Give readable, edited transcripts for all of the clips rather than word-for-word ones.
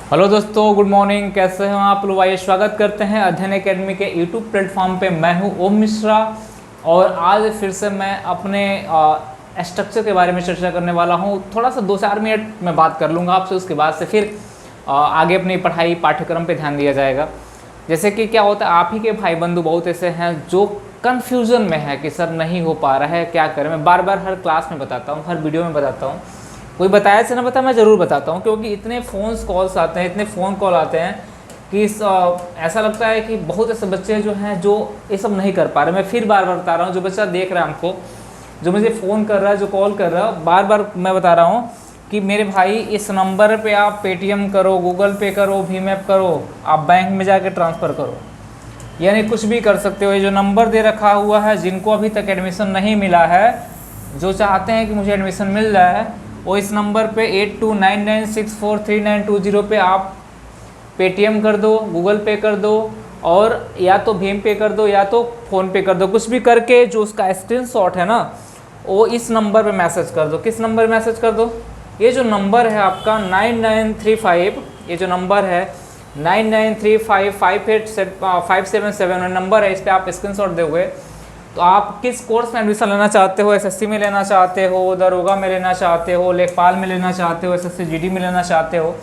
Hello दोस्तों, good morning. कैसे हैं आप लोग? आइए स्वागत करते हैं अध्ययन एकेडमी के यूट्यूब प्लेटफॉर्म पे। मैं हूं ओम मिश्रा और आज फिर से मैं अपने स्ट्रक्चर के बारे में चर्चा करने वाला हूं। थोड़ा सा 2-4 मिनट में बात कर लूँगा आपसे, उसके बाद से फिर आगे अपनी पढ़ाई पाठ्यक्रम पे ध्यान दिया जाएगा। जैसे कि क्या होता है, आप ही के भाई बंधु बहुत ऐसे हैं जो कन्फ्यूज़न में है कि सर नहीं हो पा रहा है, क्या करें। मैं बार बार हर क्लास में बताता हूँ, हर वीडियो में बताता हूँ। कोई बताया से ना बता, मैं ज़रूर बताता हूँ, क्योंकि इतने फ़ोन कॉल्स आते हैं, इतने फ़ोन कॉल आते हैं कि ऐसा लगता है कि बहुत ऐसे बच्चे जो हैं जो ये सब नहीं कर पा रहे। मैं फिर बार बार बता रहा हूँ, जो बच्चा देख रहा है हमको, जो मुझे फ़ोन कर रहा है, जो कॉल कर रहा है, बार बार मैं बता रहा हूँ कि मेरे भाई इस नंबर पे आप पेटीएम करो, गूगल पे करो, भीम ऐप करो, आप बैंक में जाके ट्रांसफ़र करो, यानी कुछ भी कर सकते हो। ये जो नंबर दे रखा हुआ है, जिनको अभी तक एडमिशन नहीं मिला है, जो चाहते हैं कि मुझे एडमिशन मिल रहा है, वो इस नंबर पे 8299643920 पे आप पेटीएम कर दो, गूगल पे कर दो, और या तो भीम पे कर दो या तो फ़ोन पे कर दो। कुछ भी करके जो उसका स्क्रीनशॉट है ना, वो इस नंबर पे मैसेज कर दो। किस नंबर मैसेज कर दो? ये जो नंबर है आपका 9935, ये जो नंबर है 99355857 नंबर है, इस पर आप स्क्रीनशॉट दोगे तो आप किस कोर्स में एडमिशन लेना चाहते हो, एसएससी में लेना चाहते हो, दरोगा में लेना चाहते हो, लेखपाल में लेना चाहते हो, एसएससी जीडी में लेना चाहते हो,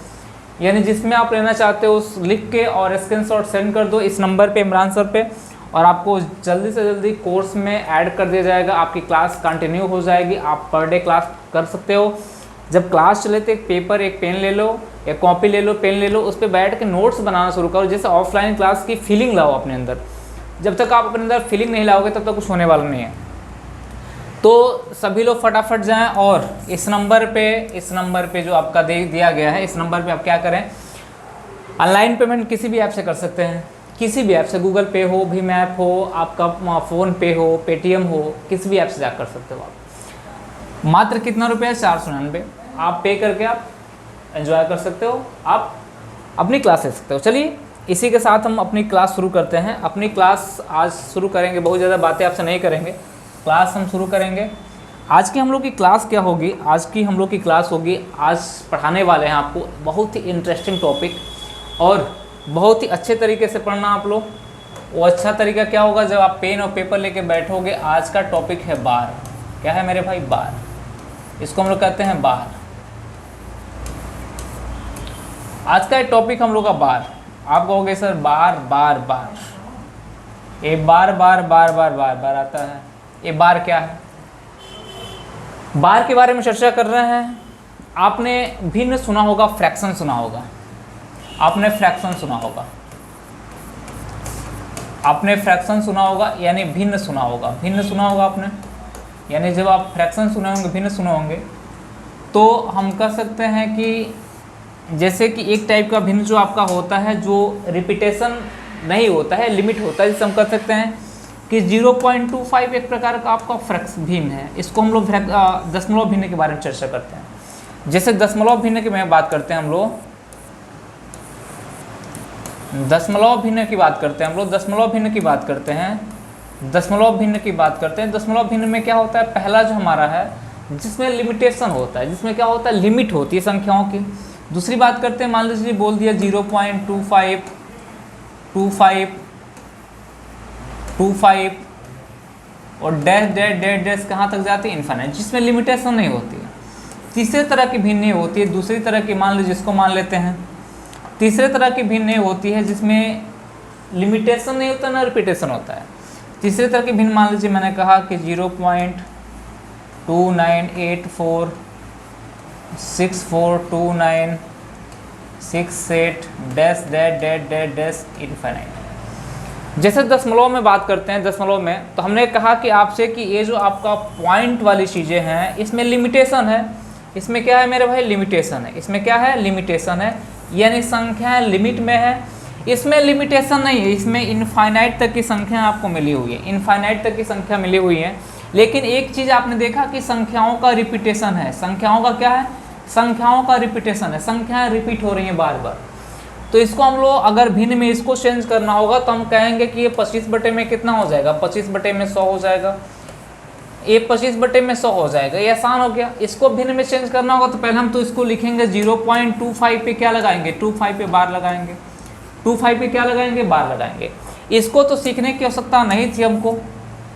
यानी जिसमें आप लेना चाहते हो उस लिख के और स्क्रीनशॉट सेंड कर दो इस नंबर पे, इमरान सर पे, और आपको जल्दी से जल्दी कोर्स में ऐड कर दिया जाएगा। आपकी क्लास कंटिन्यू हो जाएगी, आप पर डे क्लास कर सकते हो। जब क्लास चले तो एक पेपर, एक पेन ले लो, एक कॉपी ले लो, पेन ले लो, उस पर बैठ के नोट्स बनाना शुरू करो। जैसे ऑफलाइन क्लास की फीलिंग लाओ अपने अंदर। जब तक आप अपने अंदर फीलिंग नहीं लाओगे तब तक कुछ होने वाला नहीं है। तो सभी लोग फटाफट जाएं और इस नंबर पे जो आपका दिया गया है, इस नंबर पे आप क्या करें, ऑनलाइन पेमेंट किसी भी ऐप से कर सकते हैं, किसी भी ऐप से, गूगल पे हो, भीम ऐप हो, आपका फ़ोन पे हो, पेटीएम हो, किसी भी ऐप से जा कर सकते हो आप। मात्र कितना रुपया? 499। आप पे करके आप एंजॉय कर सकते हो, आप अपनी क्लास ले सकते हो। चलिए इसी के साथ हम अपनी क्लास शुरू करते हैं। अपनी क्लास आज शुरू करेंगे, बहुत ज़्यादा बातें आपसे नहीं करेंगे, क्लास हम शुरू करेंगे। आज की हम लोग की क्लास क्या होगी? आज की हम लोग की क्लास होगी, आज पढ़ाने वाले हैं आपको बहुत ही इंटरेस्टिंग टॉपिक, और बहुत ही अच्छे तरीके से पढ़ना आप लोग। वो अच्छा तरीका क्या होगा? जब आप पेन और पेपर लेके बैठोगे। आज का टॉपिक है बार। क्या है मेरे भाई? बार। इसको हम लोग कहते हैं बार। आज का टॉपिक हम लोग का बार। आप कहोगे सर बार बार बार, ये बार बार बार बार बार बार आता है, ये बार क्या है? बार के बारे में चर्चा कर रहे हैं। आपने भिन्न सुना होगा, फ्रैक्शन सुना होगा, आपने फ्रैक्शन सुना होगा, आपने फ्रैक्शन सुना होगा, यानी भिन्न सुना होगा। भिन्न सुना होगा आपने, यानी जब आप फ्रैक्शन सुने होंगे, भिन्न सुने होंगे, तो हम कह सकते हैं कि जैसे कि एक टाइप का भिन्न जो आपका होता है, जो रिपीटेशन नहीं होता है, लिमिट होता है, जिसे हम कह सकते हैं कि 0.25 एक प्रकार का आपका फ्रैक्शन भिन्न है। इसको हम लोग दशमलव भिन्न के बारे में चर्चा करते हैं। जैसे दशमलव भिन्न की मैं बात करते हैं, हम लोग दशमलव भिन्न की बात करते हैं, हम लोग दशमलव भिन्न की बात करते हैं, दशमलव भिन्न की बात करते हैं। दशमलव भिन्न में क्या होता है? पहला जो हमारा है, जिसमें लिमिटेशन होता है, जिसमें क्या होता है? लिमिट होती है संख्याओं की। दूसरी बात करते हैं, मान लीजिए बोल दिया 0.25 और डैश डैश डैश डैश कहाँ तक जाती है? इन्फिनिट, जिसमें लिमिटेशन नहीं होती है। तीसरे तरह की भिन्न होती है, दूसरी तरह की, मान लीजिए इसको मान लेते हैं, तीसरे तरह की भिन्न होती है जिसमें लिमिटेशन नहीं होता ना रिपीटेशन होता है। तीसरे तरह की भिन्न मान लीजिए मैंने कहा कि 0.2984642968 dash dash dash dash dash infinite. जैसे दशमलव में बात करते हैं, दशमलव में तो हमने कहा कि आपसे कि ये जो आपका पॉइंट वाली चीज़ें हैं, इसमें लिमिटेशन है। इसमें क्या है मेरे भाई? लिमिटेशन है। इसमें क्या है? लिमिटेशन है, यानी संख्या लिमिट में है। इसमें लिमिटेशन नहीं है, इसमें इनफाइनाइट तक की संख्या आपको मिली हुई है, इनफाइनाइट तक की संख्या मिली हुई है। लेकिन एक चीज़ आपने देखा कि संख्याओं का रिपीटेशन है। संख्याओं का क्या है? संख्याओं का रिपीटेशन है, संख्याएं रिपीट हो रही हैं बार बार। तो इसको हम लोग अगर भिन्न में इसको चेंज करना होगा तो हम कहेंगे कि ये 25 बटे में कितना हो जाएगा? 25 बटे में 100 हो जाएगा। ये 25/100 हो जाएगा, ये आसान हो गया। इसको भिन्न में चेंज करना होगा तो पहले हम तो इसको लिखेंगे 0.25 पे क्या लगाएंगे, 25 पे बार लगाएंगे, 25 पे क्या लगाएंगे, बार लगाएंगे। इसको तो सीखने की आवश्यकता नहीं थी हमको,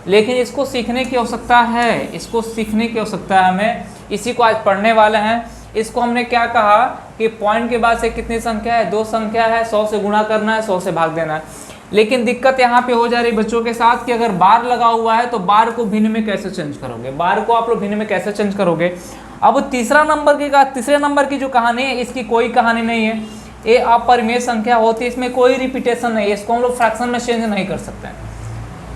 लेकिन इसको सीखने की आवश्यकता है, इसको सीखने की आवश्यकता है हमें, इसी को आज पढ़ने वाले हैं। इसको हमने क्या कहा कि पॉइंट के बाद से कितनी संख्या है, 2 संख्या है, 100 से गुणा करना है, 100 से भाग देना है। लेकिन दिक्कत यहाँ पे हो जा रही बच्चों के साथ कि अगर बार लगा हुआ है तो बार को भिन्न में कैसे चेंज करोगे, बार को आप लोग भिन्न में कैसे चेंज करोगे। अब तीसरे नंबर की जो कहानी है, इसकी कोई कहानी नहीं है, ये अपरिमेय संख्या होती है, इसमें कोई रिपीटेशन नहीं है, इसको हम लोग फ्रैक्शन में चेंज नहीं कर सकते हैं,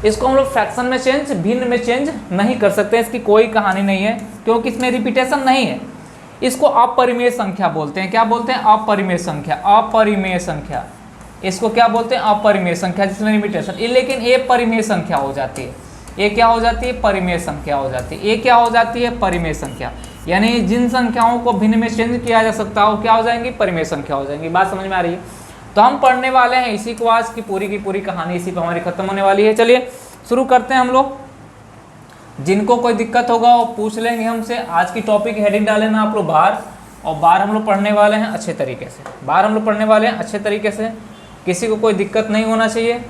इसको हम लोग फ्रैक्शन में चेंज, भिन्न में चेंज नहीं कर सकते, इसकी कोई कहानी नहीं है क्योंकि इसमें रिपीटेशन नहीं है। इसको अपरिमेय संख्या बोलते हैं, क्या बोलते हैं, अपरिमेय संख्या, अपरिमेय संख्या, इसको क्या बोलते हैं, अपरिमेय संख्या जिसमें रिपीटेशन। लेकिन ये परिमेय संख्या हो जाती है, ये क्या हो जाती है, परिमेय संख्या हो जाती है, ये क्या हो जाती है, परिमेय संख्या। यानी जिन संख्याओं को भिन्न में चेंज किया जा सकता हो क्या हो जाएंगी, परिमेय संख्या हो जाएंगी। बात समझ में आ रही है। तो हम पढ़ने वाले हैं इसी को, आज की पूरी कहानी इसी पर हमारी खत्म होने वाली है। चलिए शुरू करते हैं हम लोग। जिनको कोई दिक्कत होगा वो पूछ लेंगे हमसे। आज की टॉपिक हेडिंग डाले ना आप लोग बार, और बार हम लोग पढ़ने वाले हैं अच्छे तरीके से, बार हम लोग पढ़ने वाले हैं अच्छे तरीके से, किसी को कोई दिक्कत नहीं होना चाहिए।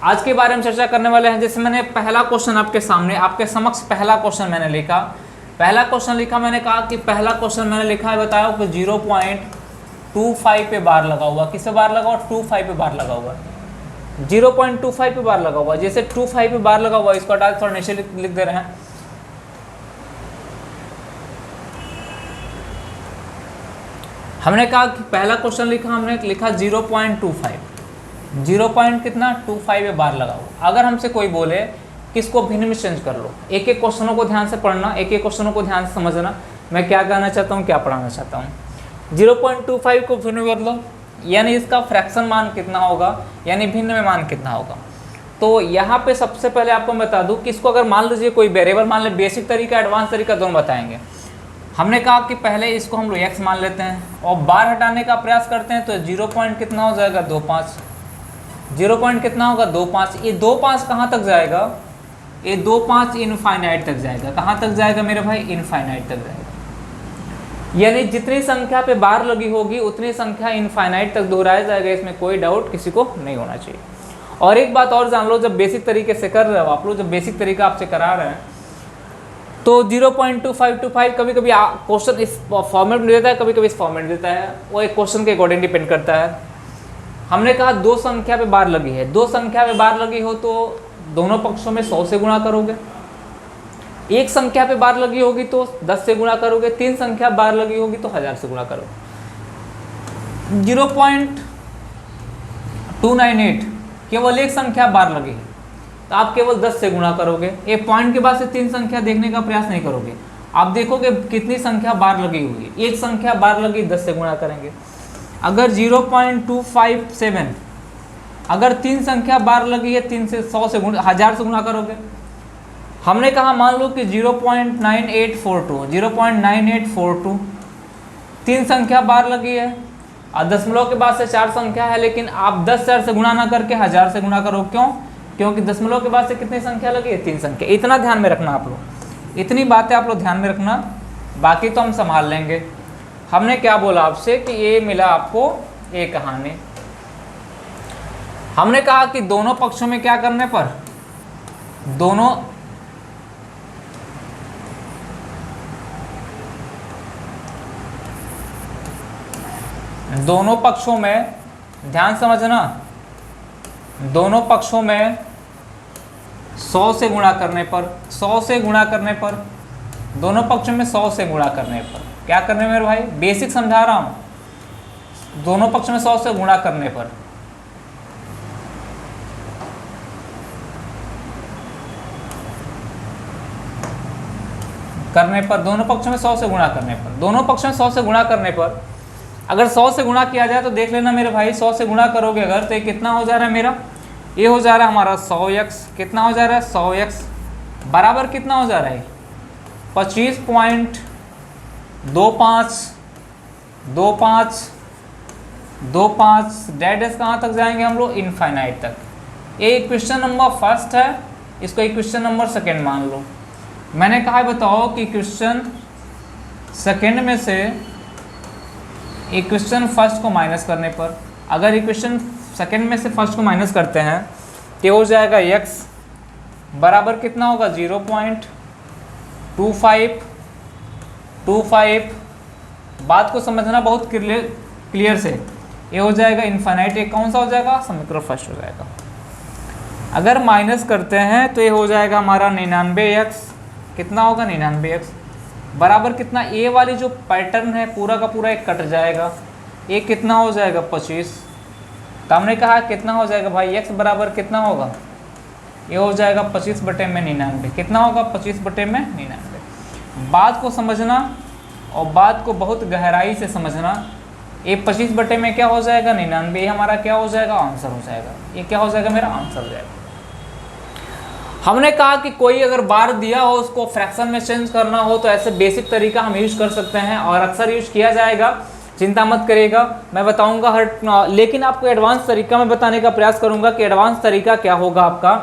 आज के बारे में चर्चा करने वाले हैं। जैसे मैंने पहला क्वेश्चन आपके सामने, आपके समक्ष पहला क्वेश्चन मैंने लिखा, पहला क्वेश्चन लिखा, मैंने कहा कि पहला क्वेश्चन मैंने लिखा है, बताओ कि 0.25 पे बार लगा हुआ, किससे बार लगा हुआ, 25 पे बार लगा हुआ, 0.25 पे बार लगा हुआ। जैसे 25 पे बार लगा हुआ, इसको हटा थोड़ा नीचे लिख दे रहे हैं। हमने कहा कि पहला क्वेश्चन लिखा, हमने लिखा 0.25, 0.25 पे बार लगा हुआ। अगर हमसे कोई बोले कि इसको भिन्न में चेंज कर लो, एक एक क्वेश्चनों को ध्यान से पढ़ना, एक एक क्वेश्चनों को ध्यान से समझना, मैं क्या कहना चाहता हूँ, क्या पढ़ाना चाहता हूँ। 0.25 को भिन्न कर लो, यानी इसका फ्रैक्शन मान कितना होगा, यानी भिन्न में मान कितना होगा। तो यहाँ पे सबसे पहले आपको बता दूँ कि इसको अगर मान लीजिए कोई वेरिएबल मान ले, बेसिक तरीका एडवांस तरीका दोनों बताएंगे। हमने कहा कि पहले इसको हम लोग x मान लेते हैं और बार हटाने का प्रयास करते हैं, तो 0 पॉइंट कितना हो जाएगा, 25, 0 पॉइंट कितना होगा, 25। ये 25 कहाँ तक जाएगा, ये 25 इनफाइनाइट तक जाएगा। कहाँ तक जाएगा मेरे भाई, इनफाइनाइट तक जाएगा। यानी जितनी संख्या पे बार लगी होगी उतनी संख्या इनफाइनाइट तक दोहराया जाएगा, इसमें कोई डाउट किसी को नहीं होना चाहिए। और एक बात और जान लो, जब बेसिक तरीके से कर रहे हो आप लोग, जब बेसिक तरीका आपसे करा रहे हैं तो 0.2525 कभी कभी क्वेश्चन इस फॉर्मेट में देता है, कभी कभी इस फॉर्मेट देता है, वो एक क्वेश्चन के अकॉर्डिंग डिपेंड करता है। हमने कहा 2 संख्या पे बार लगी है, 2 संख्या पे बार लगी हो तो दोनों पक्षों में 100 से गुणा करोगे, 1 संख्या पे बार लगी होगी तो 10 से गुणा करोगे, 3 संख्या बार लगी होगी तो 1000 से गुणा करोगे। 0.298 केवल 1 संख्या बार लगी है तो आप केवल 10 से गुणा करोगे। ये पॉइंट के बाद से 3 संख्या देखने का प्रयास नहीं करोगे, आप देखोगे कितनी संख्या बार लगी हुई है, 1 संख्या बार लगी, 10 से गुणा करेंगे। अगर 0.257 अगर 3 संख्या बार लगी है, 3 से 100 से 1000 से गुणा करोगे। हमने कहा मान लो कि 0.9842 3 संख्या बार लगी है और दशमलव के बाद से 4 संख्या है, लेकिन आप 10,000 से गुणा ना करके 1000 से गुणा करो। क्यों, क्योंकि दशमलव के बाद से कितनी संख्या लगी है, 3 संख्या। इतना ध्यान में रखना आप लोग, इतनी बातें आप लोग ध्यान में रखना, बाकी तो हम संभाल लेंगे। हमने क्या बोला आपसे कि ये मिला आपको ये कहानी। हमने कहा कि दोनों पक्षों में क्या करने पर, दोनों पक्षों में ध्यान समझना, दोनों पक्षों में 100 से गुणा करने पर, 100 से गुणा करने पर, दोनों पक्षों में 100 से गुणा करने पर क्या करने मेरे भाई, बेसिक समझा रहा हूं। दोनों पक्षों में 100 से गुणा करने पर दोनों पक्षों में 100 से गुणा करने पर, दोनों पक्षों में 100 से गुणा करने पर अगर 100 से गुणा किया जाए तो देख लेना मेरे भाई, 100 से गुणा करोगे अगर तो ये कितना हो जा रहा है मेरा, ये हो जा रहा है हमारा 100x, कितना हो जा रहा है 100x बराबर कितना हो जा रहा है 25.25 डेड एस कहाँ तक जाएंगे हम लोग, इनफाइनाइट तक। ये क्वेश्चन नंबर फर्स्ट है इसको इक्वेशन नंबर सेकेंड मान लो। मैंने कहा है बताओ कि क्वेश्चन सेकेंड में से इक्वेशन फर्स्ट को माइनस करने पर, अगर इक्वेशन सेकेंड में से फर्स्ट को माइनस करते हैं तो हो जाएगा x बराबर कितना होगा 0.2525। बात को समझना बहुत क्लियर से, ये हो जाएगा इन्फाइनाइट, ये कौन सा हो जाएगा समीकरण फर्स्ट हो जाएगा। अगर माइनस करते हैं तो ये हो जाएगा हमारा 99x, कितना होगा 99x बराबर कितना, ए वाली जो पैटर्न है पूरा का पूरा एक कट जाएगा, ये कितना हो जाएगा 25। तो हमने कहा कितना हो जाएगा भाई x बराबर कितना होगा, ये हो जाएगा 25/99, कितना होगा 25/99। बात को समझना और बात को बहुत गहराई से समझना, ये 25 में क्या हो जाएगा 99, ये हमारा क्या हो जाएगा आंसर हो जाएगा, ये क्या हो जाएगा मेरा आंसर हो जाएगा। हमने कहा कि कोई अगर बार दिया हो उसको फ्रैक्शन में चेंज करना हो तो ऐसे बेसिक तरीका हम यूज कर सकते हैं और अक्सर यूज किया जाएगा, चिंता मत करिएगा, मैं बताऊंगा लेकिन आपको एडवांस तरीका मैं बताने का प्रयास करूंगा कि एडवांस तरीका क्या होगा आपका।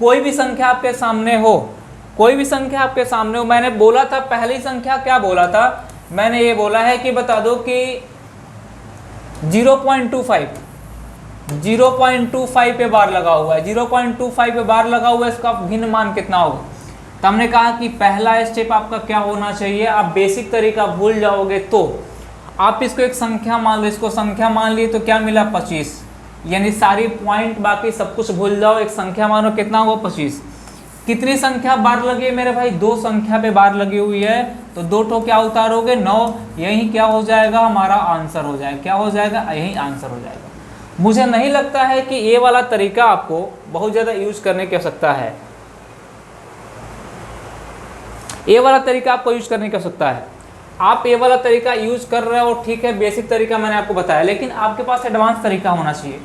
कोई भी संख्या आपके सामने हो, कोई भी संख्या आपके सामने हो, मैंने बोला था पहली संख्या क्या बोला था, मैंने ये बोला है कि बता दो कि 0.25 पे बार लगा हुआ है, 0.25 पे बार लगा हुआ है, इसका भिन्न मान कितना होगा। तो हमने कहा कि पहला स्टेप आपका क्या होना चाहिए, आप बेसिक तरीका भूल जाओगे तो आप इसको एक संख्या मान लो, इसको संख्या मान लिए तो क्या मिला 25, यानी सारी पॉइंट बाकी सब कुछ भूल जाओ, एक संख्या मानो कितना हुआ 25। कितनी संख्या बार लगी है मेरे भाई, 2 संख्या पे बार लगी हुई है, तो 2 ठो क्या उतारोगे 9, यही क्या हो जाएगा हमारा आंसर हो जाएगा, क्या हो जाएगा यही आंसर हो जाएगा। मुझे नहीं लगता है कि ये वाला तरीका आपको बहुत ज़्यादा यूज करने की आवश्यकता है, ये वाला तरीका आपको यूज करने की आवश्यकता है। आप ये वाला तरीका यूज कर रहे हो ठीक है, बेसिक तरीका मैंने आपको बताया, लेकिन आपके पास एडवांस तरीका होना चाहिए।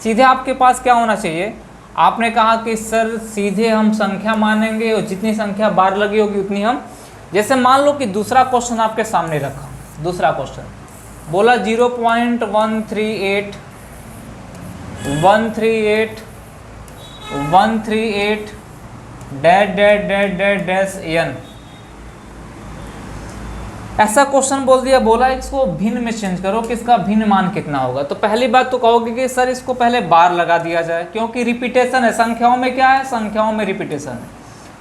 सीधे आपके पास क्या होना चाहिए, आपने कहा कि सर सीधे हम संख्या मानेंगे और जितनी संख्या बार लगी होगी उतनी हम, जैसे मान लो कि दूसरा क्वेश्चन आपके सामने रखा, दूसरा क्वेश्चन बोला 0.138 डैश n, ऐसा क्वेश्चन बोल दिया, बोला इसको भिन्न में चेंज करो कि इसका भिन्न मान कितना होगा। तो पहली बात तो कहोगे कि सर इसको पहले बार लगा दिया जाए, क्योंकि रिपीटेशन है, संख्याओं में क्या है, संख्याओं में रिपीटेशन है,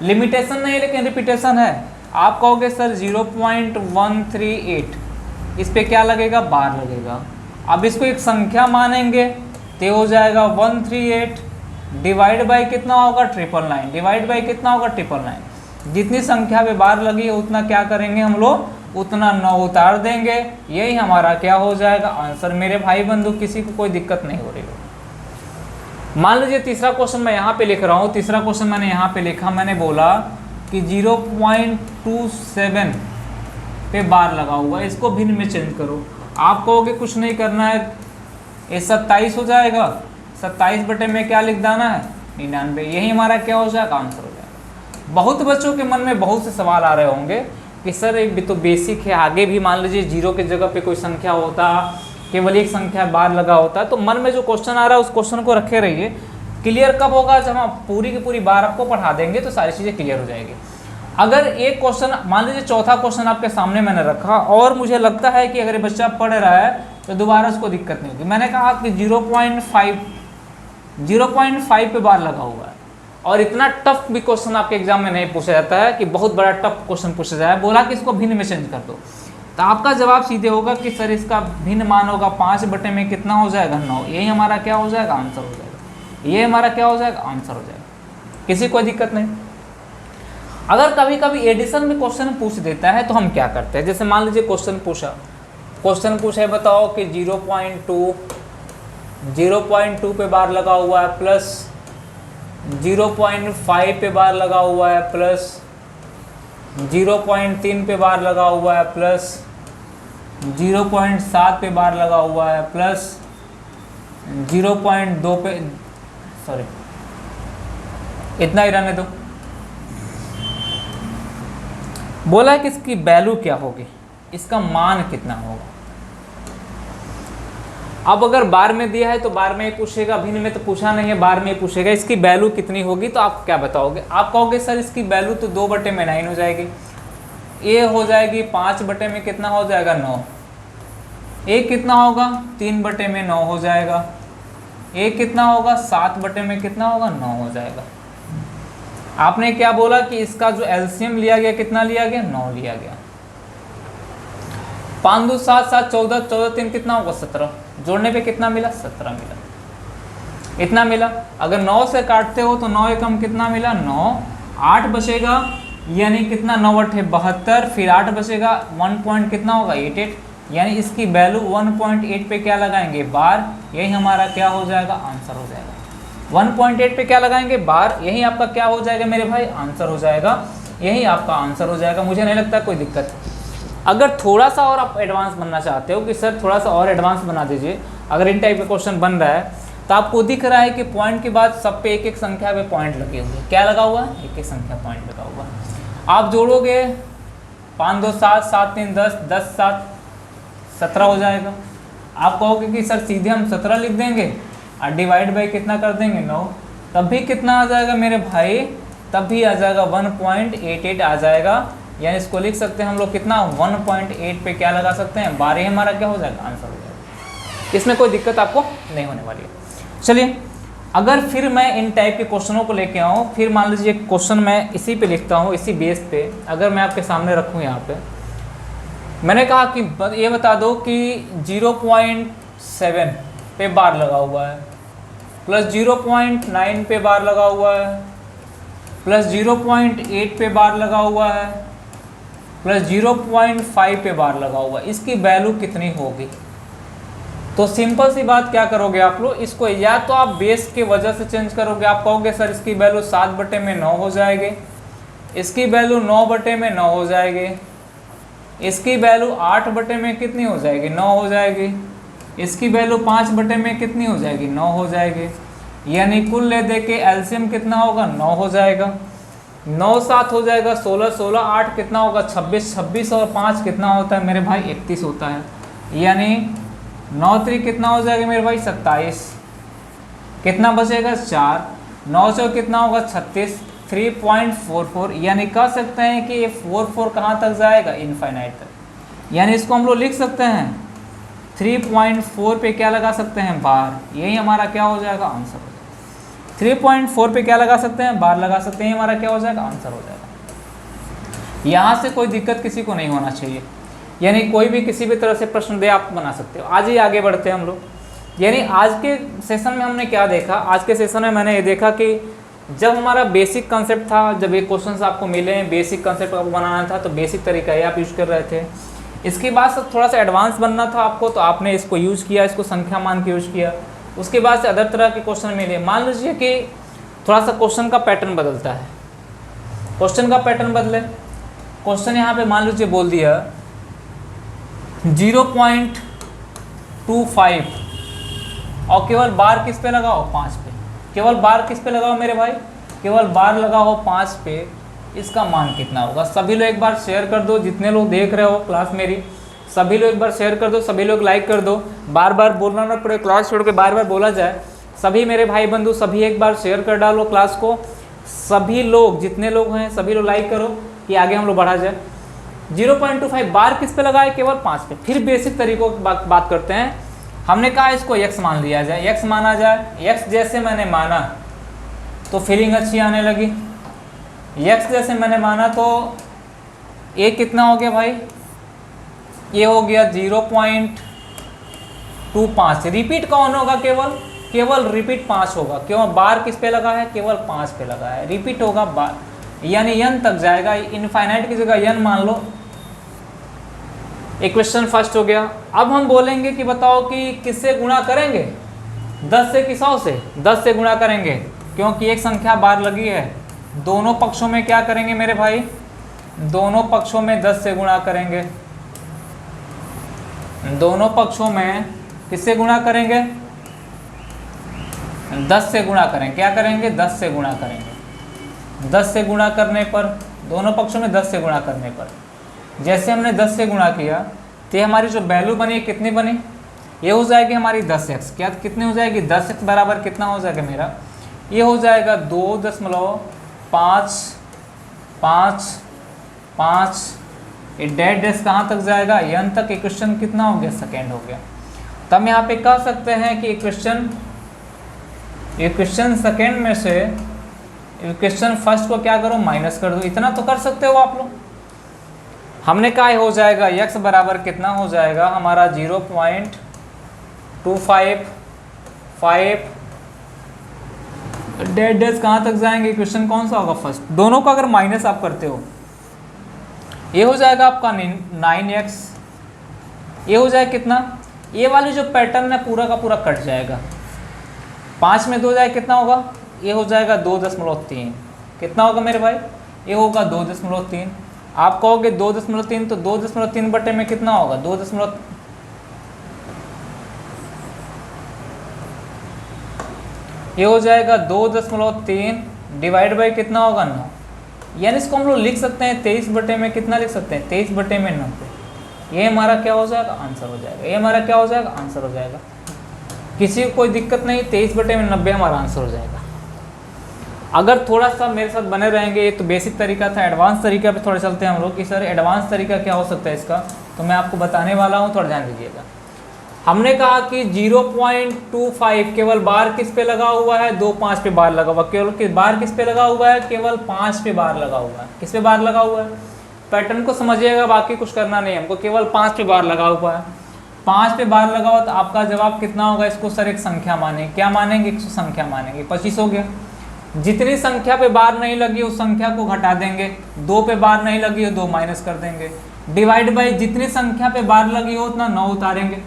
लिमिटेशन नहीं लेकिन रिपीटेशन है। आप कहोगे सर 0.138, इस पे क्या लगेगा बार लगेगा। अब इसको एक संख्या मानेंगे तो हो जाएगा 138 डिवाइड बाई कितना होगा 999, डिवाइड बाई कितना होगा 999। जितनी संख्या पे बार लगी है उतना क्या करेंगे हम लोग, उतना 9 उतार देंगे, यही हमारा क्या हो जाएगा आंसर। मेरे भाई बंधु किसी को कोई दिक्कत नहीं हो रही हो। मान लीजिए तीसरा क्वेश्चन मैं यहाँ पे लिख रहा हूँ, तीसरा क्वेश्चन मैंने यहाँ पे लिखा, मैंने बोला कि 0.27 पे बार लगा हुआ है, इसको भिन्न में चेंज करो। आप कहोगे कुछ नहीं करना है, ये 27 हो जाएगा, 27 बटे में क्या लिख देना है 99, यही हमारा क्या हो जाएगा आंसर हो जाएगा। बहुत बच्चों के मन में बहुत से सवाल आ रहे होंगे कि सर एक तो बेसिक है, आगे भी मान लीजिए 0 की जगह पे कोई संख्या होता, केवल एक संख्या बार लगा होता, तो मन में जो क्वेश्चन आ रहा है उस क्वेश्चन को रखे रहिए। क्लियर कब होगा, जब हम पूरी की पूरी बार आपको पढ़ा देंगे तो सारी चीज़ें क्लियर हो जाएगी। अगर एक क्वेश्चन मान लीजिए चौथा क्वेश्चन आपके सामने मैंने रखा और मुझे लगता है कि अगर बच्चा पढ़ रहा है तो दोबारा उसको दिक्कत नहीं होगी। मैंने कहा कि 0.5 पे बार लगा हुआ है और इतना टफ भी क्वेश्चन आपके एग्जाम में नहीं पूछा जाता है कि बहुत बड़ा टफ क्वेश्चन पूछा जाए, बोला कि इसको भिन्न में चेंज कर दो, तो आपका जवाब सीधे होगा कि सर इसका भिन्न मान होगा 5 बटे में कितना हो जाएगा 9, यही हमारा क्या हो जाएगा आंसर हो जाएगा, ये हमारा क्या हो जाएगा आंसर हो जाएगा। किसी कोई दिक्कत नहीं। अगर कभी कभी एडिशन में क्वेश्चन पूछ देता है तो हम क्या करते हैं, जैसे मान लीजिए क्वेश्चन पूछा है बताओ कि 0.2 पे बार लगा हुआ है, प्लस 0.5 पे बार लगा हुआ है, प्लस 0.3 पे बार लगा हुआ है, प्लस 0.7 पे बार लगा हुआ है, प्लस 0.2 पे, सॉरी इतना ही रहने दो। बोला है कि इसकी वैल्यू क्या होगी, इसका मान कितना होगा। अब अगर बार में दिया है तो बार में ही पूछेगा, भिन्न में तो पूछा नहीं है, बार में ही पूछेगा। इसकी वैल्यू कितनी होगी तो आप क्या बताओगे? आप कहोगे सर इसकी वैल्यू तो 2/9 हो जाएगी। ए हो जाएगी 5 में कितना हो जाएगा 9। ए कितना होगा 3/9 हो जाएगा। ए कितना होगा 7 में कितना होगा 9 हो जाएगा। आपने क्या बोला कि इसका जो एलसीएम लिया गया कितना लिया गया 9 लिया गया। 5 2 7 7 14 14 3 कितना होगा 17, जोड़ने पे कितना मिला 17 मिला, इतना मिला। अगर 9 से काटते हो तो 9 एकम कितना मिला 9, 8 बचेगा यानी कितना 9/8 72, फिर 8 बचेगा 1 पॉइंट कितना होगा 88, यानी इसकी वैल्यू 1.8 पे क्या लगाएंगे बार, यही हमारा क्या हो जाएगा आंसर हो जाएगा। 1.8 पे क्या लगाएंगे बार, यही आपका क्या हो जाएगा मेरे भाई आंसर हो जाएगा, यही आपका आंसर हो जाएगा। मुझे नहीं लगता कोई दिक्कत। अगर थोड़ा सा और आप एडवांस बनना चाहते हो कि सर थोड़ा सा और एडवांस बना दीजिए, अगर इन टाइप का क्वेश्चन बन रहा है तो आपको दिख रहा है कि पॉइंट के बाद सब पे एक एक संख्या पे पॉइंट लगे हुए, क्या लगा हुआ है एक एक संख्या पॉइंट लगा हुआ है। आप जोड़ोगे 5 2 7 7 3 10 10 7 17 हो जाएगा। आप कहोगे कि सर सीधे हम 17 लिख देंगे और डिवाइड बाई कितना कर देंगे 9, तब भी कितना आ जाएगा मेरे भाई, तब भी आ जाएगा 1.88 आ जाएगा। यानी इसको लिख सकते हैं हम लोग कितना 1.8 पे क्या लगा सकते हैं 12, हमारा क्या हो जाएगा आंसर हो जाएगा। इसमें कोई दिक्कत आपको नहीं होने वाली है। चलिए अगर फिर मैं इन टाइप के क्वेश्चनों को लेके आऊँ, फिर मान लीजिए क्वेश्चन मैं इसी पे लिखता हूँ, इसी बेस पे अगर मैं आपके सामने रखूँ यहाँ पे, मैंने कहा कि ये बता दो कि 0.7 पे बार लगा हुआ है, प्लस 0.9 पे बार लगा हुआ है, प्लस 0.8 पे बार लगा हुआ है, प्लस 0.5 पे बार लगा हुआ है, इसकी वैल्यू कितनी होगी? तो सिंपल सी बात क्या करोगे आप लोग, इसको या तो आप बेस के वजह से चेंज करोगे, आप कहोगे सर इसकी वैल्यू 7/9 हो जाएगी, इसकी वैल्यू 9/9 हो जाएगी, इसकी वैल्यू 8/में कितनी हो जाएगी 9 हो जाएगी, इसकी वैल्यू 5/में कितनी हो जाएगी 9 हो जाएगी। यानी कुल ले दे के एलसीएम कितना होगा 9 हो जाएगा। 9 7 हो जाएगा 16 16 8 कितना होगा 26 26 और 5 कितना होता है मेरे भाई 31 होता है। यानी 9 3 कितना हो जाएगा मेरे भाई 27, कितना बचेगा 4, 9 से कितना होगा 36, 3.44। यानी कह सकते हैं कि ये 44 कहाँ तक जाएगा इनफाइनाइट तक। यानी इसको हम लोग लिख सकते हैं 3.4 पे क्या लगा सकते हैं बार, यही हमारा क्या हो जाएगा आंसर हो जाएगा। 3.4 पे क्या लगा सकते हैं बार लगा सकते हैं, हमारा क्या हो जाएगा आंसर हो जाएगा। यहाँ से कोई दिक्कत किसी को नहीं होना चाहिए, यानी कोई भी किसी भी तरह से प्रश्न दे आप बना सकते हो। आज ही आगे बढ़ते हैं हम लोग। यानी आज के सेशन में हमने क्या देखा, आज के सेशन में मैंने ये देखा कि जब हमारा बेसिक कंसेप्ट था, जब ये क्वेश्चंस आपको मिले बेसिक कंसेप्ट आपको बनाना था तो बेसिक तरीका ही आप यूज़ कर रहे थे। इसके बाद से थोड़ा सा एडवांस बनना था आपको तो आपने इसको यूज़ किया, इसको संख्या मान के यूज़ किया। उसके बाद से अदर तरह के क्वेश्चन मिले। मान लीजिए कि थोड़ा सा क्वेश्चन का पैटर्न बदलता है, क्वेश्चन का पैटर्न बदले, क्वेश्चन यहाँ पे मान लीजिए बोल दिया 0.25 और केवल बार किस पे लगाओ 5 पे, केवल बार किस पे लगाओ मेरे भाई, केवल बार लगाओ 5 पे, इसका मान कितना होगा? सभी लोग एक बार शेयर कर दो, जितने लोग देख रहे हो क्लास मेरी, सभी लोग एक बार शेयर कर दो, सभी लोग लाइक कर दो, बार बार बोलना ना पड़े, क्लास छोड़ के बार बार बोला जाए। सभी मेरे भाई बंधु सभी एक बार शेयर कर डालो क्लास को, सभी लोग जितने लोग हैं सभी लोग लाइक करो कि आगे हम लोग बढ़ा जाए। 0.25 बार किस पे लगाए? केवल 5 पे। फिर बेसिक तरीकों की बात करते हैं। हमने कहा इसको x मान लिया जाए, x माना जाए। x जैसे मैंने माना तो फीलिंग अच्छी आने लगी, x जैसे मैंने माना तो a कितना हो गया भाई, ये हो गया 0.25। रिपीट कौन होगा? केवल रिपीट 5 होगा। क्यों? बार किस पे लगा है? केवल 5 पे लगा है, रिपीट होगा बार, यानी n तक जाएगा। इनफाइनाइट की जगह n मान लो। इक्वेशन फर्स्ट हो गया। अब हम बोलेंगे कि बताओ कि किससे गुणा करेंगे? 10 से कि 100 से? 10 से गुणा करेंगे, क्योंकि एक संख्या बार लगी है। दोनों पक्षों में क्या करेंगे मेरे भाई? दोनों पक्षों में 10 से गुणा करेंगे। दोनों पक्षों में किससे गुणा करेंगे? 10 से गुणा करेंगे। क्या करेंगे? 10 से गुणा करेंगे। 10 से गुणा करने पर, दोनों पक्षों में 10 से गुणा करने पर, जैसे हमने 10 से गुणा किया तो हमारी जो वैल्यू बनी कितनी बनी? ये हो जाएगी हमारी 10x, क्या कितनी हो जाएगी 10x बराबर कितना हो जाएगा मेरा, ये हो जाएगा 2.555, ये डैश कहाँ तक जाएगा, n तक। इक्वेशन कितना हो गया, सेकेंड हो गया। तब यहाँ पे कह सकते हैं कि इक्वेशन सेकेंड में से इक्वेशन फर्स्ट को क्या करो, माइनस कर दो। इतना तो कर सकते हो आप लोग। हमने कहा हो जाएगा x बराबर कितना हो जाएगा हमारा 0.255, डैश कहाँ तक जाएंगे, इक्वेशन कौन सा होगा फर्स्ट, दोनों का अगर माइनस आप करते हो, ये हो जाएगा आपका 9x, ये हो जाएगा कितना, ये वाली जो पैटर्न है पूरा का पूरा कट जाएगा, 5 में 2 जाए कितना होगा, ये हो जाएगा 2.3, कितना होगा मेरे भाई, ये होगा 2.3। आप कहोगे 2.3 तो 2.3 बटे में कितना होगा, ये हो जाएगा 2.3 डिवाइड बाई कितना होगा 9, यानी इसको हम लोग लिख सकते हैं 23 बटे में कितना लिख सकते हैं, 23 बटे में 90। ये हमारा क्या हो जाएगा, आंसर हो जाएगा। ये हमारा क्या हो जाएगा, आंसर हो जाएगा। किसी को कोई दिक्कत नहीं, 23 बटे में 90 हमारा आंसर हो जाएगा। अगर थोड़ा सा मेरे साथ बने रहेंगे, ये तो बेसिक तरीका था, एडवांस तरीका पे थोड़ा चलते हैं हम लोग कि सर एडवांस तरीका क्या हो सकता है इसका, तो मैं आपको बताने वाला हूँ, थोड़ा ध्यान दीजिएगा। हमने कहा कि 0.25 केवल बार किस पे लगा हुआ है, 2-5 पे बार लगा हुआ, केवल बार किस पे लगा हुआ है, केवल 5 पे बार लगा हुआ है। किस पे बार लगा हुआ है, पैटर्न को समझिएगा, बाकी कुछ करना नहीं हमको, केवल 5 पे बार लगा हुआ है। 5 पे बार लगा हुआ तो आपका जवाब कितना होगा, इसको सर एक संख्या मानेंगे, क्या मानेंगे, एक संख्या मानेंगे, 25 हो गया। जितनी संख्या पे बार नहीं लगी उस संख्या को घटा देंगे, 2 पे बार नहीं लगी हो 2 माइनस कर देंगे, डिवाइड बाई जितनी संख्या पे बार लगी हो उतना 9 उतारेंगे,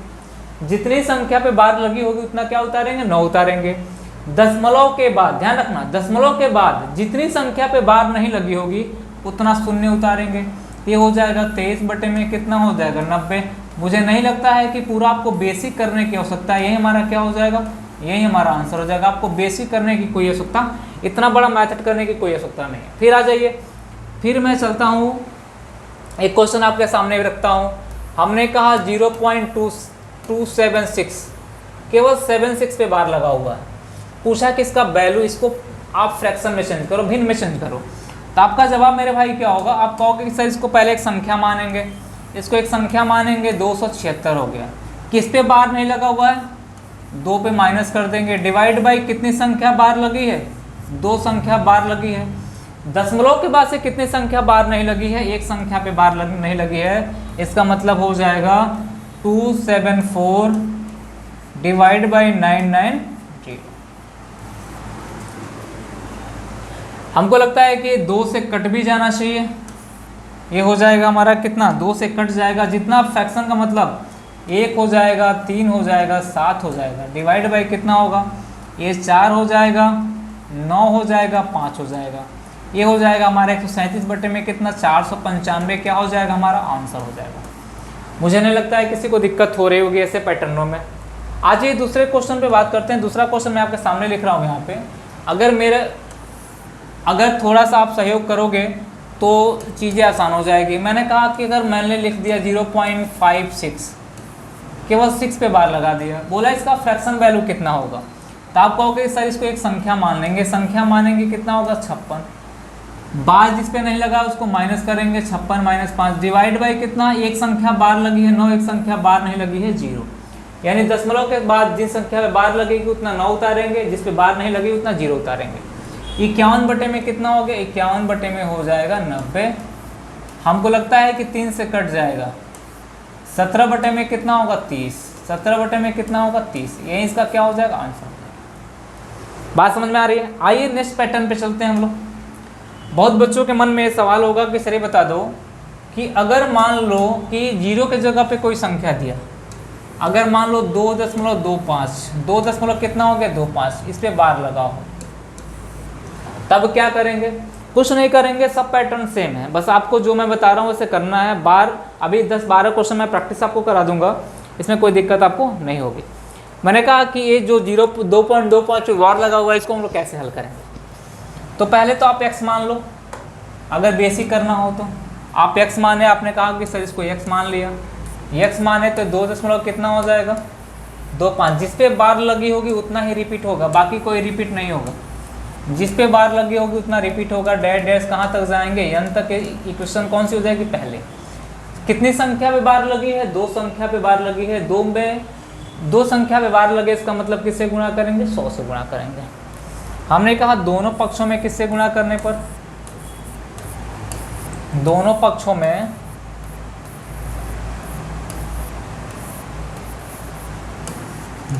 जितनी संख्या पे बार लगी होगी उतना क्या उतारेंगे, 9 उतारेंगे। दशमलव के बाद ध्यान रखना, दशमलव के बाद जितनी संख्या पे बार नहीं लगी होगी उतना शून्य उतारेंगे। ये हो जाएगा 23 बटे में कितना हो जाएगा 90। मुझे नहीं लगता है कि पूरा आपको बेसिक करने की आवश्यकता है, यही हमारा क्या हो जाएगा, यही हमारा आंसर हो जाएगा। आपको बेसिक करने की कोई आवश्यकता, इतना बड़ा मेथड करने की कोई आवश्यकता नहीं है। फिर आ जाइए, फिर मैं चलता हूँ, एक क्वेश्चन आपके सामने रखता हूँ। हमने कहा 0.276 केवल 76 पे बार लगा हुआ है, पूछा कि इसका वैल्यू, इसको आप फ्रैक्शन में चेंज करो, भिन्न में चेंज करो, तो आपका जवाब मेरे भाई क्या होगा, आप कहोगे कि सर इसको पहले एक संख्या मानेंगे, इसको एक संख्या मानेंगे, 276 हो गया। किस पे बार नहीं लगा हुआ है, 2 पे माइनस कर देंगे, डिवाइड बाई कितनी संख्या बार लगी है, 2 संख्या बार लगी है। दशमलव के बाद से कितनी संख्या बार नहीं लगी है, एक संख्या पे बार नहीं लगी है, इसका मतलब हो जाएगा 274 डिवाइड बाई 990। हमको लगता है कि 2 से कट भी जाना चाहिए, ये हो जाएगा हमारा कितना, 2 से कट जाएगा, जितना फ्रैक्शन का मतलब 1 हो जाएगा, 3 हो जाएगा, 7 हो जाएगा, डिवाइड बाई कितना होगा, ये 4 हो जाएगा, 9 हो जाएगा, 5 हो जाएगा, ये हो जाएगा हमारा 137 बटे में कितना, 495 क्या हो जाएगा, हमारा आंसर हो जाएगा। मुझे नहीं लगता है किसी को दिक्कत हो रही होगी ऐसे पैटर्नों में। आज ये दूसरे क्वेश्चन पे बात करते हैं। दूसरा क्वेश्चन मैं आपके सामने लिख रहा हूँ यहाँ पे। अगर थोड़ा सा आप सहयोग करोगे तो चीज़ें आसान हो जाएगी। मैंने कहा कि अगर मैंने लिख दिया 0.56, केवल 6 पे बार लगा दिया, बोला इसका फ्रैक्शन वैल्यू कितना होगा, तो आप कहोगे सर इसको एक संख्या मान लेंगे, संख्या मानेंगे कितना होगा 56, बार जिस पे नहीं लगा उसको माइनस करेंगे, 56 माइनस 5 डिवाइड बाई कितना, एक संख्या बार लगी है 9, एक संख्या बार नहीं लगी है 0, यानी दशमलव के बाद जिस संख्या पे बार लगेगी उतना 9 उतारेंगे, जिस पे बार नहीं लगी उतना 0 उतारेंगे। 51 बटे में कितना हो गया, 51 बटे में हो जाएगा 90। हमको लगता है कि 3 से कट जाएगा, 17 बटे में कितना होगा 30, 17 बटे में कितना होगा 30, यही इसका क्या हो जाएगा आंसर। बात समझ में आ रही है। आइए नेक्स्ट पैटर्न पे चलते हैं हम लोग। बहुत बच्चों के मन में ये सवाल होगा कि सर ये बता दो कि अगर मान लो कि 0 के जगह पे कोई संख्या दिया, अगर मान लो 2.25, 2 दशमलव कितना हो गया 25, इस पे बार लगा हो, तब क्या करेंगे, कुछ नहीं करेंगे, सब पैटर्न सेम है, बस आपको जो मैं बता रहा हूँ वैसे करना है। बार अभी 10-12 क्वेश्चन मैं प्रैक्टिस आपको करा दूंगा, इसमें कोई दिक्कत आपको नहीं होगी। मैंने कहा कि ये जो 2.25 बार लगा हुआ है इसको हम लोग कैसे हल करेंगे। तो पहले तो आप x मान लो, अगर बेसिक करना हो तो आप x माने, आपने कहा कि सर इसको x मान लिया, x माने तो 2 दशमलव कितना हो जाएगा 2 5 जिस पे बार लगी होगी उतना ही रिपीट होगा, बाकी कोई रिपीट नहीं होगा। जिस पे बार लगी होगी उतना रिपीट होगा। डैश डैश कहाँ तक जाएंगे, n तक। इक्वेशन कौन सी हो जाएगी, पहले। कितनी संख्या पे बार लगी है, 2 संख्या पे बार लगी है। 2 संख्या पे बार लगे, इसका मतलब किससे गुणा करेंगे, 100 से गुणा करेंगे। हमने कहा दोनों पक्षों में किससे गुणा करने पर, दोनों पक्षों में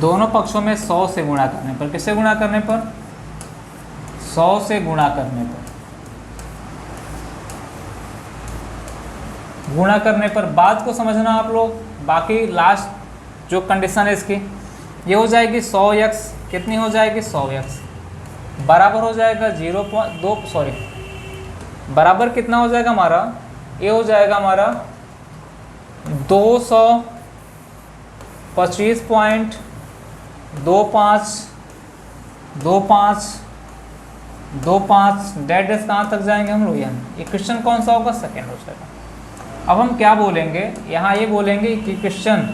दोनों पक्षों में 100 से गुणा करने पर, किससे गुणा करने पर, 100 से गुणा करने पर। गुणा करने पर बात को समझना आप लोग। बाकी लास्ट जो कंडीशन है इसकी, ये हो जाएगी 100x, कितनी हो जाएगी 100x बराबर हो जाएगा 0.2 सॉरी बराबर कितना हो जाएगा हमारा, ये हो जाएगा हमारा 225.2525 डेट डेस कहाँ तक जाएंगे हम लोग, यहाँ इक्वेशन कौन सा होगा, सेकेंड हो जाएगा। अब हम क्या बोलेंगे यहाँ, ये बोलेंगे कि इक्वेशन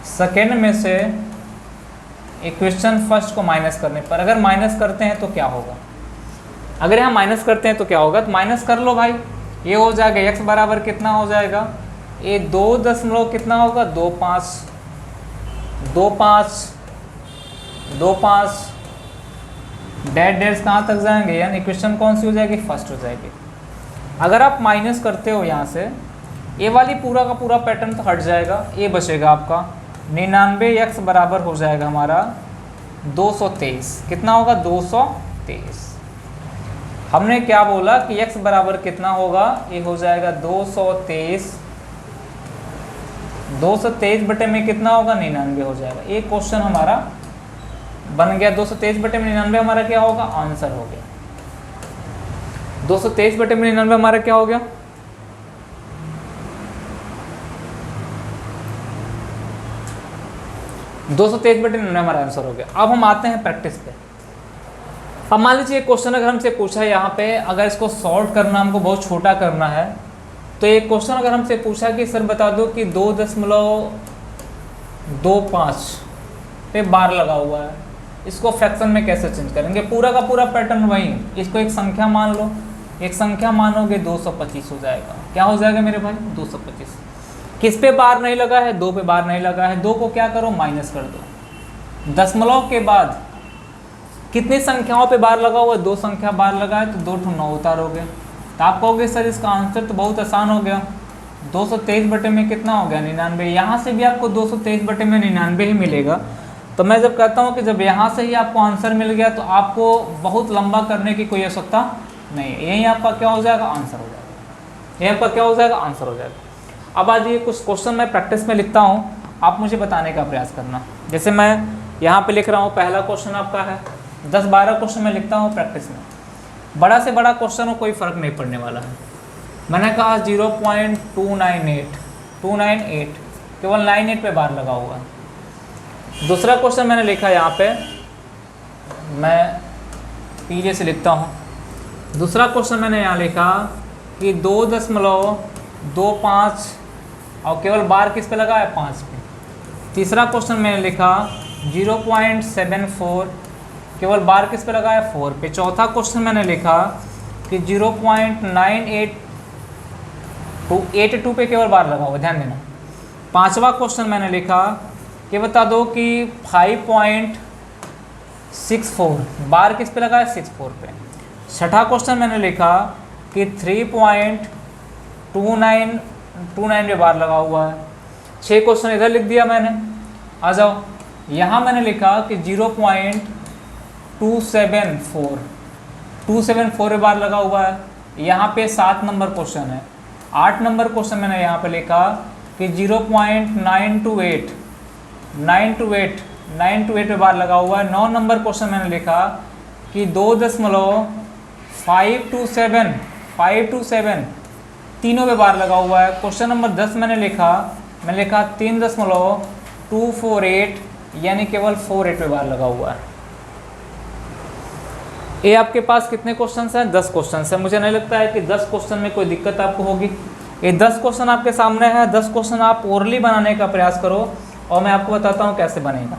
सेकेंड में से इक्वेशन फर्स्ट को माइनस करने पर, अगर माइनस करते हैं तो क्या होगा, अगर यहाँ माइनस करते हैं तो क्या होगा, तो माइनस कर लो भाई। ये हो जाएगा x बराबर कितना हो जाएगा, ये 2 दशमलव कितना होगा, 25 डेट डेट्स कहाँ तक जाएंगे, यानी इक्वेशन कौन सी हो जाएगी, फर्स्ट हो जाएगी। अगर आप माइनस करते हो यहाँ से, ये वाली पूरा का पूरा पैटर्न तो हट जाएगा, ये बचेगा आपका 99x बराबर हो जाएगा हमारा 223, कितना होगा 223। हमने क्या बोला कि x बराबर कितना होगा, ये हो जाएगा 223 बटे में कितना होगा 99 हो जाएगा। एक क्वेश्चन हमारा बन गया, 223 बटे में 99 हमारा क्या होगा, आंसर हो गया। 223 बटे में 99 हमारा क्या हो गया, 223 बटे 99 हमारा आंसर हो गया। अब हम आते हैं प्रैक्टिस पे। अब मान लीजिए क्वेश्चन अगर हमसे पूछा है यहाँ पे, अगर इसको सॉल्व करना हमको बहुत छोटा करना है, तो एक क्वेश्चन अगर हमसे पूछा कि सर बता दो कि 2.25 पे बार लगा हुआ है, इसको फ्रैक्शन में कैसे चेंज करेंगे। पूरा का पूरा पैटर्न वही है, इसको एक संख्या मान लो, एक संख्या मानोगे 225 हो जाएगा। क्या हो जाएगा मेरे भाई, 225। किस पे बार नहीं लगा है, 2 पे बार नहीं लगा है। 2 को क्या करो, माइनस कर दो। दशमलव के बाद कितनी संख्याओं पे बार लगा हुआ है, 2 संख्या बार लगा है, तो 2 9 उतारोगे, तो आप कहोगे सर इसका आंसर तो बहुत आसान हो गया, 223 बटे में कितना हो गया 99। यहाँ से भी आपको 223 बटे में 99 ही मिलेगा। तो मैं जब कहता हूँ कि जब यहाँ से ही आपको आंसर मिल गया, तो आपको बहुत लंबा करने की कोई आवश्यकता नहीं है, यही आपका क्या हो जाएगा, आंसर हो जाएगा। यही आपका क्या हो जाएगा, आंसर हो जाएगा। अब आज ये कुछ क्वेश्चन मैं प्रैक्टिस में लिखता हूँ, आप मुझे बताने का प्रयास करना। जैसे मैं यहाँ पे लिख रहा हूँ, पहला क्वेश्चन आपका है, 10-12 क्वेश्चन मैं लिखता हूँ प्रैक्टिस में। बड़ा से बड़ा क्वेश्चन हो, कोई फ़र्क नहीं पड़ने वाला है। मैंने कहा 0.298 केवल 98 पे बार लगा हुआ है। दूसरा क्वेश्चन मैंने लिखा यहाँ पे, मैं पीछे से लिखता हूँ। दूसरा क्वेश्चन मैंने यहाँ लिखा कि 2.25 और केवल बार किस पे लगा है, 5 पे। तीसरा क्वेश्चन मैंने लिखा 0.74 केवल बार किस पे लगा है, 4 पे। चौथा क्वेश्चन मैंने लिखा कि 0.98 पे केवल बार लगा हुआ, ध्यान देना। पांचवा क्वेश्चन मैंने लिखा कि बता दो कि 5.64 बार किस पे लगा है, 64 पे। छठा क्वेश्चन मैंने लिखा कि 3.29 पे बार लगा हुआ है। 6 क्वेश्चन इधर लिख दिया मैंने। आ जाओ, यहाँ मैंने लिखा कि 0.274 पे बार लगा हुआ है। यहाँ पे 7 नंबर क्वेश्चन है। 8 नंबर क्वेश्चन मैंने यहाँ पे लिखा कि 0.928 पे बार लगा हुआ है। 9 नंबर क्वेश्चन मैंने लिखा कि 2.527 तीनों पे बार लगा हुआ है। क्वेश्चन नंबर 10 मैंने लिखा 3.248 यानी केवल 48 पे बार लगा हुआ है। ये आपके पास कितने क्वेश्चन हैं, 10 क्वेश्चन हैं। मुझे नहीं लगता है कि 10 क्वेश्चन में कोई दिक्कत आपको होगी। ये 10 क्वेश्चन आपके सामने है। 10 क्वेश्चन आप ओरली बनाने का प्रयास करो, और मैं आपको बताता हूँ कैसे बनेगा।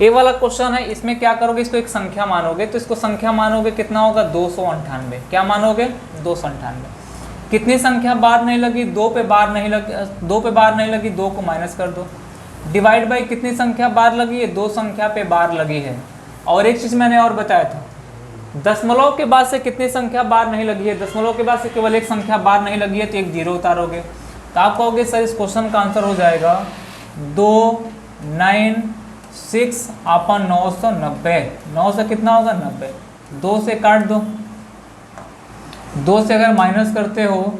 ये वाला क्वेश्चन है, इसमें क्या करोगे, इसको एक संख्या मानोगे, तो इसको संख्या मानोगे कितना होगा 298। क्या मानोगे 298। कितनी संख्या बार नहीं लगी, 2 पे बार नहीं लगी, 2 पे बार नहीं लगी, 2 को माइनस कर दो। डिवाइड बाई कितनी संख्या बार लगी है, 2 संख्या पे बार लगी है। और एक चीज़ मैंने और बताया था, दशमलव के बाद से कितनी संख्या बार नहीं लगी है, दशमलव के बाद से केवल एक संख्या बार नहीं लगी है, तो एक जीरो उतारोगे। तो आप कहोगे सर इस क्वेश्चन का आंसर हो जाएगा 296 अपन 990। 9 से कितना होगा 90, 2 से काट दो, 2 से अगर माइनस करते हो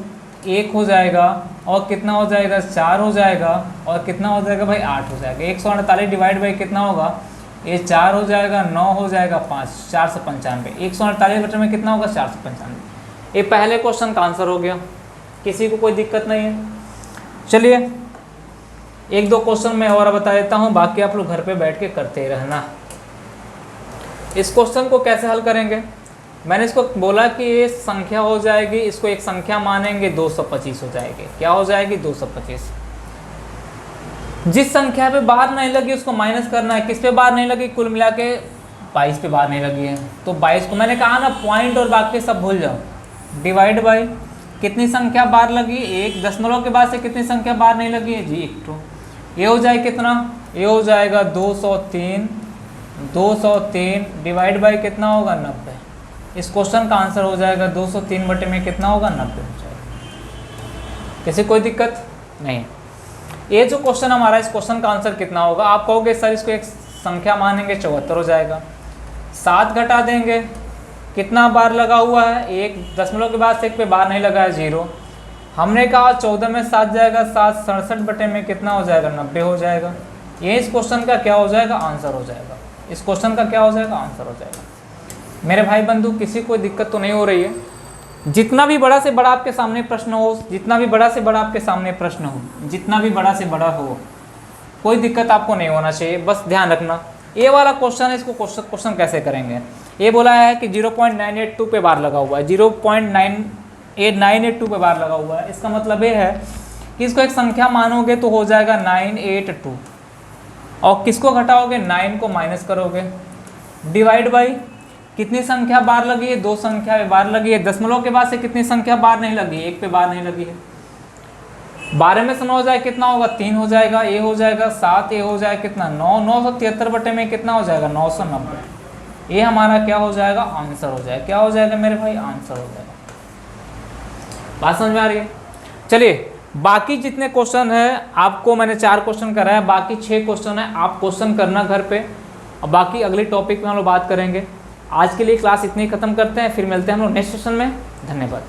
1 हो जाएगा, और कितना हो जाएगा 4 हो जाएगा, और कितना हो जाएगा भाई 8 हो जाएगा। 148 डिवाइड बाई कितना होगा, ये 4 हो जाएगा, 9 हो जाएगा, 5, 4 से 95। 148 बटे में कितना होगा 4 से 95। ये पहले क्वेश्चन का आंसर हो गया, किसी को कोई दिक्कत नहीं है। चलिए 1-2 क्वेश्चन मैं और बता देता हूँ, बाकी आप लोग घर पे बैठ के करते ही रहना। इस क्वेश्चन को कैसे हल करेंगे, मैंने इसको बोला कि ये संख्या हो जाएगी, इसको एक संख्या मानेंगे, 225 हो जाएगी। क्या हो जाएगी 225। जिस संख्या पे बार नहीं लगी उसको माइनस करना है। किस पे बार नहीं लगी, कुल मिला के 22 पे बार नहीं लगी है, तो 22 को मैंने कहा ना पॉइंट और बाकी सब भूल जाओ। डिवाइड बाई कितनी संख्या बार लगी, 1, दशमलव के बाद से कितनी संख्या बार नहीं लगी है जी 1। ये हो जाए कितना, ये हो जाएगा 203। 203 डिवाइड बाई कितना होगा 90। इस क्वेश्चन का आंसर हो जाएगा 203 बटे में कितना होगा 90 हो जाएगा। किसी कोई दिक्कत नहीं। ये जो क्वेश्चन हमारा, इस क्वेश्चन का आंसर कितना होगा, आप कहोगे सर इसको एक संख्या मानेंगे 74 हो जाएगा। 7 घटा देंगे, कितना बार लगा हुआ है 1, दशमलव के बाद से 1 पे बार नहीं लगा है 0। हमने कहा 14 में 7 जाएगा, 7 67 बटे में कितना हो जाएगा 90 हो जाएगा। ये इस क्वेश्चन का क्या हो जाएगा आंसर हो जाएगा। इस क्वेश्चन का क्या हो जाएगा आंसर हो जाएगा। मेरे भाई बंधु किसी कोई दिक्कत तो नहीं हो रही है। जितना भी बड़ा से बड़ा आपके सामने प्रश्न हो, जितना भी बड़ा से बड़ा आपके सामने प्रश्न हो, जितना भी बड़ा से बड़ा हो, कोई दिक्कत आपको नहीं होना चाहिए। बस ध्यान रखना ये वाला क्वेश्चन है, इसको क्वेश्चन कैसे करेंगे। ये बोला है कि 0.982 पे बार लगा हुआ है, 0.982 पे बार लगा हुआ है। इसका मतलब ये है कि इसको एक संख्या मानोगे तो हो जाएगा 982, और किसको घटाओगे 9 को माइनस करोगे। डिवाइड बाई कितनी संख्या बार लगी है, 2 संख्या पे बार लगी है। दशमलव के बाद से कितनी संख्या बार नहीं लगी, 1 पे बार नहीं लगी है। 12 में से 9 हो जाए कितना होगा 3 हो जाएगा, ये हो जाएगा 7, ये हो जाए कितना 9, 973 बटे में कितना हो जाएगा 990। ये हमारा क्या हो जाएगा आंसर हो जाएगा। क्या हो जाएगा मेरे भाई आंसर हो जाएगा। बात समझ में आ रही है। चलिए बाकी जितने क्वेश्चन है, आपको मैंने 4 क्वेश्चन कराया, बाकी 6 क्वेश्चन है, आप क्वेश्चन करना घर पे, और बाकी अगले टॉपिक में हम लोग बात करेंगे। आज के लिए क्लास इतनी खत्म करते हैं, फिर मिलते हैं हम लोग नेक्स्ट सेशन में। धन्यवाद।